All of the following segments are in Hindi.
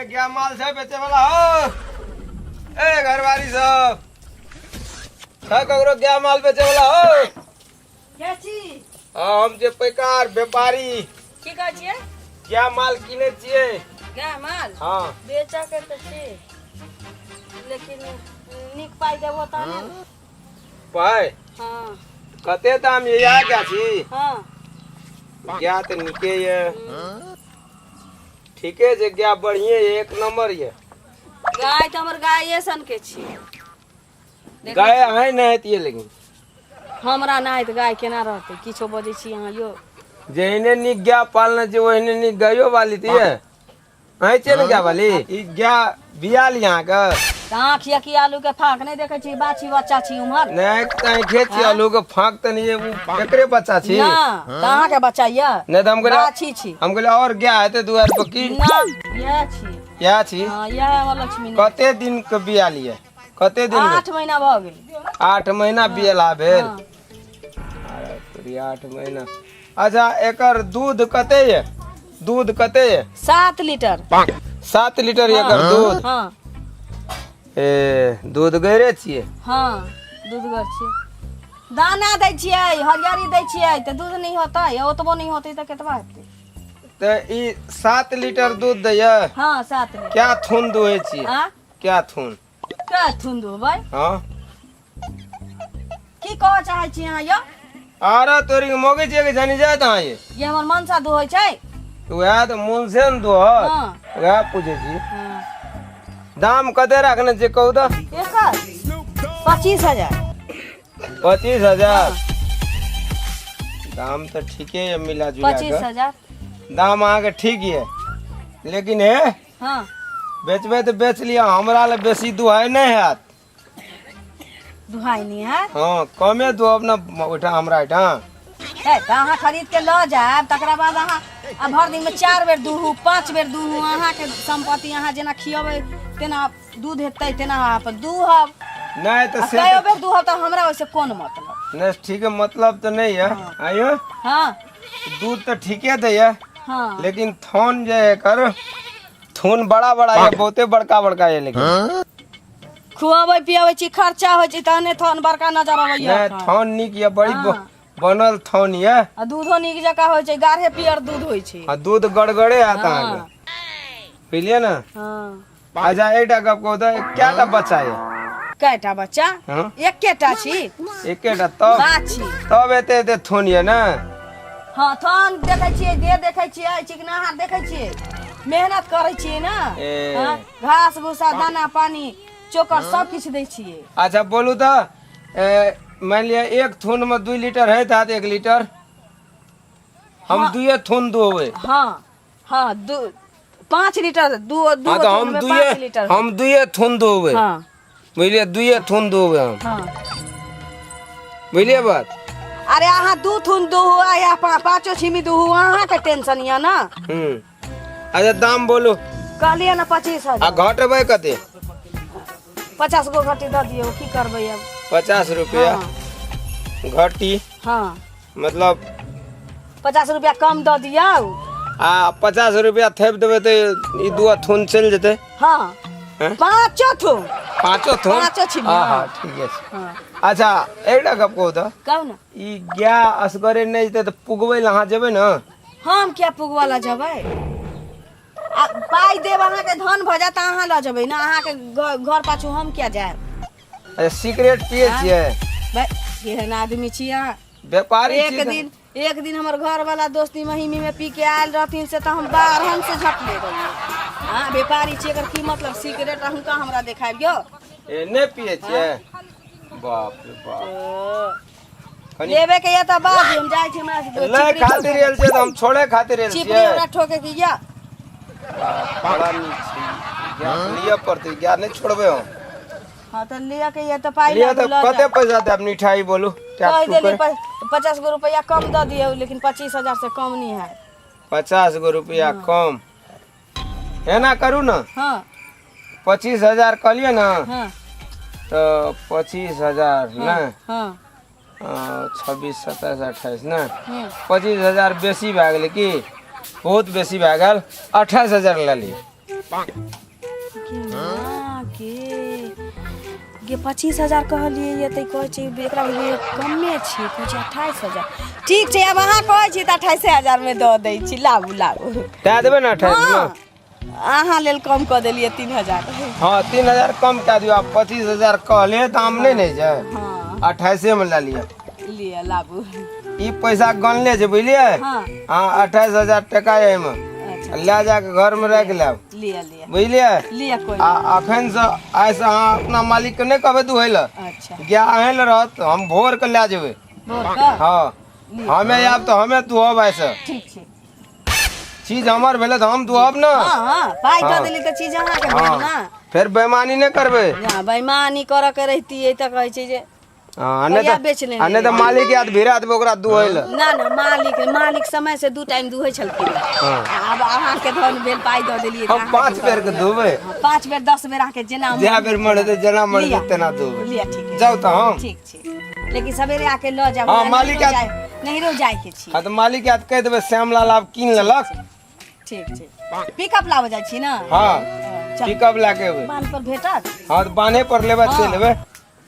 क्या माल से बेचे वाला हो? ए घरवाली सब ककरो क्या माल बेचे वाला हो? क्या चीज? हम जे पैकार व्यापारी की कहै छियै? क्या माल किने छियै? क्या माल? हाँ बेचा के तो छी, लेकिन निक पाई देबो त ने। पाई हां कते दाम ये या क्या छी? हां क्या तो निके ये ठीके जे क्या बढ़िए ये, एक नंबर ये। गाय तो हमर गाय ऐसन के छी। गाय है नहीं है लेकिन हमरा नहीं त गाय केना रहते? किछो बजै छी अहाँ यो। जहने निक गया पालना चाहिए वहने निक गायो वाली थी है चल गया वाली ई गया बियाल यहाँ का कहाँ खिया की आलू के फाक नहीं देखे छी? बाछी बच्चा छी उमर नहीं कहीं खेत छी आलू के फाक त नहीं है एकरे बच्चा छी ना। कहाँ के बच्चा ये? नहीं तो हमको बाछी छी। हमको और गया है तो दुआर पर की ना ये छी। या छी हां ये हमर लक्ष्मी ने। कते दिन के बियाल है? कते दिन 8 महीना भ गेल। 8 महीना बियाला भेल। हाँ। अरे तोरी 8 महीना। अच्छा एकर दूध कते है? दूध कते है? 7 लीटर। 7 लीटर एकर दूध। हां ए दूध गैरे छिए? हां दूध गर छी। दाना दै छियै, हरियरी दै छियै त दूध नहीं होता है। ओतबो नहीं होते त केतबा हेतै? तो ई 7 लीटर दूध दैया? हां 7 लीटर। क्या थून दुहे छिए? हां क्या थून? का थुन दो भाई? हां की कह चाहै छी अहाँ यो? आरा तोरी मोगे छिए के जानी जात हां ये हमर मनसा दुहै छै। वह तो मूल से न दो हां वह पूछे छी हां दाम कते रखने छे कहू तो? एकर 25,000। 25,000 दाम तो ठीके है मिला जुला के। 25,000। दाम आगे ठीक है लेकिन है हां बेचबे तो बेच लिया, हमरा ले बेसी दुहाई नहीं है। दुहाई नहीं है? हाँ कमे दो अपना उठा हमरा इठा। है त अहाँ खरीद के ल जाब तकरा बाद अहाँ आ भर दिन में 4 बेर दूहू 5 बेर दूहू। अहाँ के संपत्ति अहाँ जेना खियबै तेना दूध हेतै तेना अपन दूहब। नहीं तो से कयो बेर दूहब त हमरा ओइसे कोन मतलब? नहीं ठीक है मतलब तो नहीं है। आयो हां दूध तो ठीके दे है हां लेकिन थोन जे है कर थून बड़ा बड़ा है, बहुते बड़का बड़का है लेकिन खुआबै पियाबै छी, खर्चा होइ छै तहने थन बड़का नजर अबैया। नहीं थोन निक ये बड़ी हाँ। बनल थोन ये आ दूधो नीक जका होइ छै, गाढ़े पियर दूध होइ छै। आ दूध गड़गड़े आता है हाँ। बुझलिए ना। हां अच्छा एटा गप को तो क्याटा बच्चा है? कयटा बच्चा? हाँ? एकेटा छी। एकेटा तब बाछी। तब एते एते थोन ये ना। हां थन देखै छियै, देह देखै छियै, चिकनाहार देखै छियै, मेहनत करै छियै ना। ए। हां घास भूसा दाना पानी चोकर सब किछ दै छियै। अच्छा बोलू तो मान लिया एक थून में 2 लीटर है था 1 लीटर हम हाँ। 2 थून दोवे। हां हां 5 लीटर दू हाँ तो हम 5 लीटर। हम 2 थून दोवे हां बुझलिए 2 थून दोवे हम हां बुझलिए बात। अरे अहाँ 2 थुन दूहू या 5 छिमी दूहू, अहाँ के टेंशन या ना। अच्छा दाम बोलू कहलिए ना 25,000। आ घटबै कते? 50 गो घटी दऽ दियौ, की करबै अब? 50 रुपया घटी हां मतलब 50 रुपया कम दऽ दियौ। आ 50 रुपया थेप देबै तो ई 2 थून चल जेते। हां हैं? 5 थुन। 5 थून? 5 छिमी। हाँ ठीक है। हां अच्छा एकटा गप कहू तो कहू ना। ई गया असगरे नहीं जेते तो पुगबै ला अहाँ जेबै ना? हम क्या पुगवाला जबै? आ पाई देब अहाँ के धन भ जात अहाँ ल जबै ना। अहाँ के घर पाछू हम क्या जाएब? अच्छा सिगरेट पिए छिए? भाई केहन आदमी छी अहाँ? व्यापारी एक दिन हमर घर वाला दोस्ती महिमी में पी के आयल रहथिन से तो हम बाहर से झट ले रहिए। हां व्यापारी छी, एकर की मतलब? सिगरेट हुनका हमरा देखाबियो। ए ने पिए छिए? बाप रे बाप लेबे के या त बाद हम जाय छी। हमरा ले खातिर एल छै त हम छोड़े खातिर एल चिपरी छिए। हमरा ठोके के या बड़ा नीक छी क्या लिया पड़ते क्या नहीं छोड़बे हम। हां त लिया के या त पाई लिया तो कते पैसा दे अपनी मिठाई बोलू क्या कह तू देली कर? 50 गो रुपया कम द दियो, लेकिन 25,000 से कम नहीं है। 50 गो रुपया कम है ना करू ना। हां 25,000 कहलिए ना हां तो 25,000 ना हां 26 27 28 ना हां 25,000 बेसी भए गेलै की बहुत बेसी भए गेल। 28,000 ले ली गे 25,000 कहलिए ये तो कहै छै एकरा लिए कमे छै, कहै छै 28,000। ठीक छै, अब अहाँ कहै छी तऽ 28,000 में दऽ दै छी, लाबू लाबू। दे देबै ने 28 में? अहाँ लेल कम कऽ देलिए 3,000। हाँ 3,000 कम कह दियो। आप 25,000 कहले दाम नहीं नहीं छै। हाँ 28 में ला लिया। लिए लाबू। ई पैसा गनले छै बुझलिए। हाँ हाँ 28,000 टका है एमे। अच्छा ले जाके घर में रख लेब लिए लिए बुझलिए। लिए कोई अखन से आइ से अहाँ अपना मालिक के नहीं कहबे दुहै ले। अच्छा गाय अहें ले रहत, हम भोर के ले जेबै। बोल का हाँ हमें आब तो हमें दुहब ऐसे ठीक छै। चीज हमर भेले तो हम दुहब ना। हाँ हाँ पाई दऽ हाँ। देली तऽ चीज अहाँ के भेल ना। फिर बेईमानी नहीं करबे। ना बेईमानी करऽ के रहतियै तऽ कहै छै जे हाँ भैया बेच लेने नहीं तो मालिक याद भिरा देबै ओकरा दुहै ले। ना ना मालिक समय से 2 टाइम दुहै छलखिन। हाँ। अब अहाँ के धन भेल पाई दऽ देलियै हम 5 बेर के दुहबै। 5 बेर 10 बेर अहाँ के जेना जै बेर मरे तो जना मरे तेना दुहबै। लिया ठीक है। जाओ तो हम। ठीक छै, लेकिन सवेरे आके ल जाब। हाँ, मालिक नहिरो जाय के छी। हाँ तो मालिक याद कह देबै श्यामलाल आब कीन लेलक। ठीक छै, पिकअप लाबऽ जाइ छी ना। हाँ चल पिकअप लाके एबै। बांध पर भेटत। हाँ तो बान्हे पर लेबै हाँ। चल लेबै।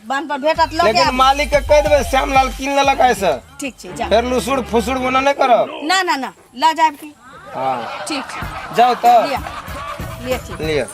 बांध पर भेटत ल लेकिन के। मालिक के कह देबै श्यामलाल कीन लेलक ऐसे। ठीक छै जा। फिर लुसुड़ फुसुड़ बना नहीं करब। ना ना ना ल जाब की। हाँ ठीक छै जाओ तो लिया लिया ठीक। लिया।